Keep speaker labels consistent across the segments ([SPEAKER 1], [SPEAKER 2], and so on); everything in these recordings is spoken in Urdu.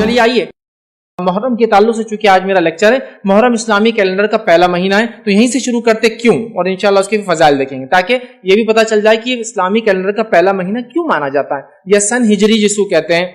[SPEAKER 1] چلیے آئیے محرم کے تعلق سے، چونکہ آج میرا لیکچر ہے محرم اسلامی کیلنڈر کا پہلا مہینہ ہے، تو یہیں سے شروع کرتے کیوں، اور انشاءاللہ اس کے بھی فضائل دیکھیں گے تاکہ یہ بھی پتہ چل جائے کہ اسلامی کیلنڈر کا پہلا مہینہ کیوں مانا جاتا ہے، یا سن ہجری جس کو کہتے ہیں،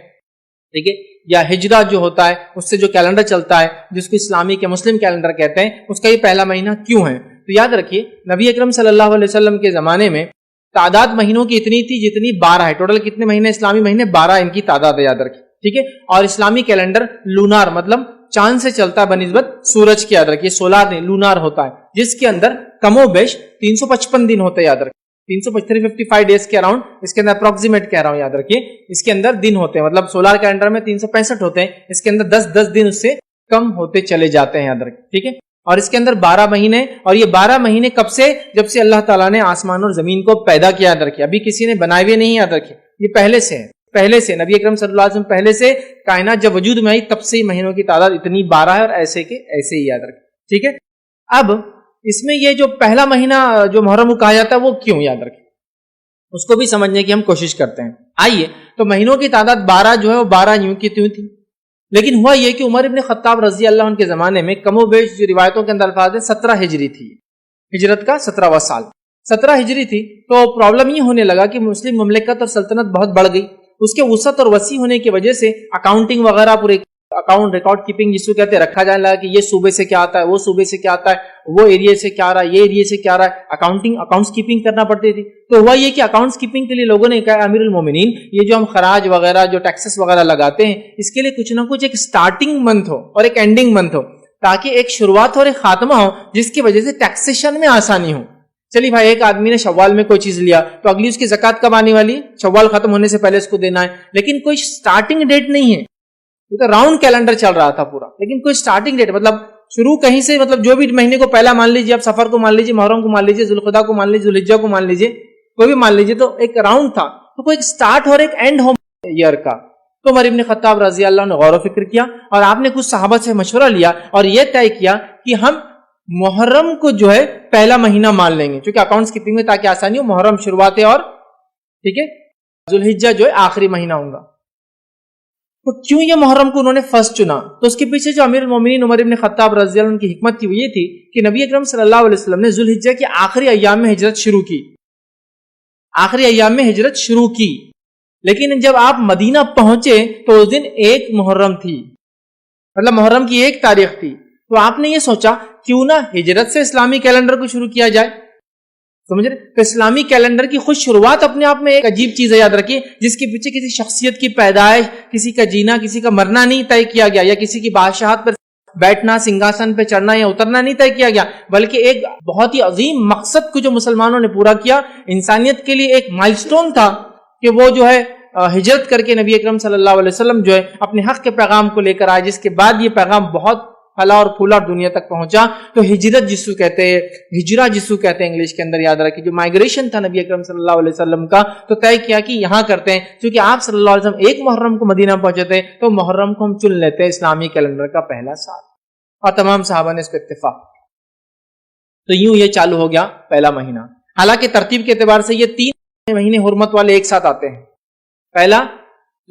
[SPEAKER 1] ٹھیک ہے، یا ہجرہ جو ہوتا ہے اس سے جو کیلنڈر چلتا ہے جس کو اسلامی کے مسلم کیلنڈر کہتے ہیں، اس کا یہ پہلا مہینہ کیوں ہے۔ تو یاد رکھیے نبی اکرم صلی اللہ علیہ وسلم کے زمانے میں تعداد مہینوں کی اتنی تھی جتنی 12 ہے، ٹوٹل کتنے مہینے اسلامی مہینے، 12 ان کی تعداد ہے، یاد رکھیے، ٹھیک ہے۔ اور اسلامی کیلنڈر لونار مطلب چاند سے چلتا ہے بنسبت سورج کی، یاد رکھیے، سولار نہیں لونار ہوتا ہے، جس کے اندر کم و بیش 355 دن ہوتے ہیں، یاد رکھیے، 355 ڈیز کے اراؤنڈ، اس کے اندر اپروکسیمیٹ کہہ رہا ہوں، یاد رکھیے، اس کے اندر دن ہوتے ہیں، مطلب سولار کیلنڈر میں 365 ہوتے ہیں، اس کے اندر 10 دن اس سے کم ہوتے چلے جاتے ہیں، یاد رکھیے، ٹھیک ہے۔ اور اس کے اندر 12 مہینے، اور یہ 12 مہینے کب سے؟ جب سے اللہ تعالیٰ نے آسمان اور زمین کو پیدا کیا، یاد رکھیے، ابھی کسی نے بنائے ہوئے نہیں، یاد رکھیے، یہ پہلے سے ہے، پہلے سے نبی اکرم صلی اللہ علیہ وسلم پہلے سے کائنات جب وجود میں آئی تب سے مہینوں کی تعداد اتنی 12 ہے، اور ایسے کے ایسے ہی، یاد رکھیں، ٹھیک ہے۔ اب اس میں یہ جو پہلا مہینہ جو محرم کو کہا جاتا ہے وہ کیوں، یاد رکھیں، اس کو بھی سمجھنے کی ہم کوشش کرتے ہیں۔ آئیے، تو مہینوں کی تعداد 12 جو ہے وہ 12 یوں کی تیوں تھی، لیکن ہوا یہ کہ عمر ابن خطاب رضی اللہ عنہ کے زمانے میں کم و بیش جو روایتوں کے اندر الفاظ ہے 17 ہجری تھی، ہجرت کا 17واں سال 17 ہجری تھی، تو پرابلم یہ ہونے لگا کہ مسلم مملکت اور سلطنت بہت بڑھ گئی، اس کے وسعت اور وسیع ہونے کی وجہ سے اکاؤنٹنگ وغیرہ پورے اکاؤنٹ ریکارڈ کیپنگ جس کو کہتے ہیں رکھا جانے لگا کہ یہ صوبے سے کیا آتا ہے، وہ صوبے سے کیا آتا ہے، وہ ایریا سے کیا آ رہا ہے، یہ ایریا سے کیا آ رہا ہے، اکاؤنٹس کیپنگ کرنا پڑتی تھی۔ تو ہوا یہ کہ اکاؤنٹس کیپنگ کے لیے لوگوں نے کہا امیر المومنین یہ جو ہم خراج وغیرہ جو ٹیکسز وغیرہ لگاتے ہیں اس کے لیے کچھ نہ کچھ ایک سٹارٹنگ منتھ ہو اور ایک اینڈنگ منتھ ہو، تاکہ ایک شروعات اور ایک خاتمہ ہو جس کی وجہ سے ٹیکسیشن میں آسانی ہو۔ چلیے بھائی، ایک آدمی نے شوال میں کوئی چیز لیا تو اگلی اس کی زکات کب آنے والی ہے؟ شوال ختم ہونے سے پہلے اس کو دینا ہے، لیکن کوئی سٹارٹنگ ڈیٹ نہیں ہے، یہ تو راؤنڈ کیلنڈر چل رہا تھا پورا، لیکن کوئی سٹارٹنگ ڈیٹ مطلب شروع کہیں سے، مطلب جو بھی مہینے کو پہلا مان لیجیے، آپ سفر کو مان لیجیے، محرم کو مان لیجیے، ذوالقعدہ کو مان لیجیے، ذوالحجہ کو مان لیجیے، کوئی بھی مان لیجیے، تو ایک راؤنڈ تھا، تو کوئی ایک سٹارٹ اور ایک اینڈ ہو ایئر کا۔ تو عمر ابن خطاب رضی اللہ عنہ نے غور و فکر کیا، اور آپ نے کچھ صحابہ سے مشورہ لیا اور یہ طے کیا کہ ہم محرم کو جو ہے پہلا مہینہ مان لیں گے، کیونکہ اکاؤنٹس کیپنگ میں تاکہ آسانی ہو، محرم شروعات ہے اور ٹھیک ہے ذوالحجہ جو ہے آخری مہینہ ہوگا۔ تو کیوں یہ محرم کو انہوں نے فرسٹ چنا؟ تو اس کے پیچھے جو امیر المومنین عمر ابن خطاب رضی اللہ عنہ کی حکمت تھی وہ یہ تھی کہ نبی اکرم صلی اللہ علیہ وسلم نے ذوالحجہ کے آخری ایام میں ہجرت شروع کی، آخری ایام میں ہجرت شروع کی، لیکن جب آپ مدینہ پہنچے تو اس دن 1 محرم تھی، مطلب محرم کی 1 تاریخ تھی۔ تو آپ نے یہ سوچا کیوں نہ ہجرت سے اسلامی کیلنڈر کو شروع کیا جائے، سمجھ رہے؟ تو اسلامی کیلنڈر کی خود شروعات اپنے آپ میں ایک عجیب چیز ہے، یاد رکھیے، جس کے پیچھے کسی شخصیت کی پیدائش، کسی کا جینا، کسی کا مرنا نہیں طے کیا گیا، یا کسی کی بادشاہت پر بیٹھنا، سنگھاسن پہ چڑھنا یا اترنا نہیں طے کیا گیا، بلکہ ایک بہت ہی عظیم مقصد کو جو مسلمانوں نے پورا کیا، انسانیت کے لیے ایک مائلسٹون تھا کہ وہ جو ہے ہجرت کر کے نبی اکرم صلی اللہ علیہ وسلم جو ہے اپنے حق کے پیغام کو لے کر آئے، جس کے بعد یہ پیغام بہت پھلا اور پھولا دنیا تک پہنچا۔ تو ہجرت جس کو کہتے ہیں، ہجرہ جس کو کہتے ہیں انگلش کے اندر، یاد رکھیے، جو مائگریشن تھا نبی اکرم صلی اللہ علیہ وسلم کا، تو طے کیا کہ یہاں کرتے ہیں، کیونکہ آپ صلی اللہ علیہ وسلم 1 محرم کو مدینہ پہنچے تھے، تو محرم کو ہم چن لیتے ہیں اسلامی کیلنڈر کا پہلا سال، اور تمام صحابہ نے اس پہ اتفاق کیا۔ تو یوں یہ چالو ہو گیا پہلا مہینہ۔ حالانکہ ترتیب کے اعتبار سے یہ 3 مہینے حرمت والے ایک ساتھ آتے ہیں، پہلا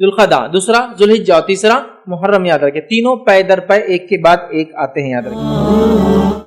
[SPEAKER 1] ذوالقعدہ، دوسرا ذوالحجہ، اور تیسرا محرم، یاد رکھیں، تینوں پے در پے ایک کے بعد ایک آتے ہیں، یاد رکھیں۔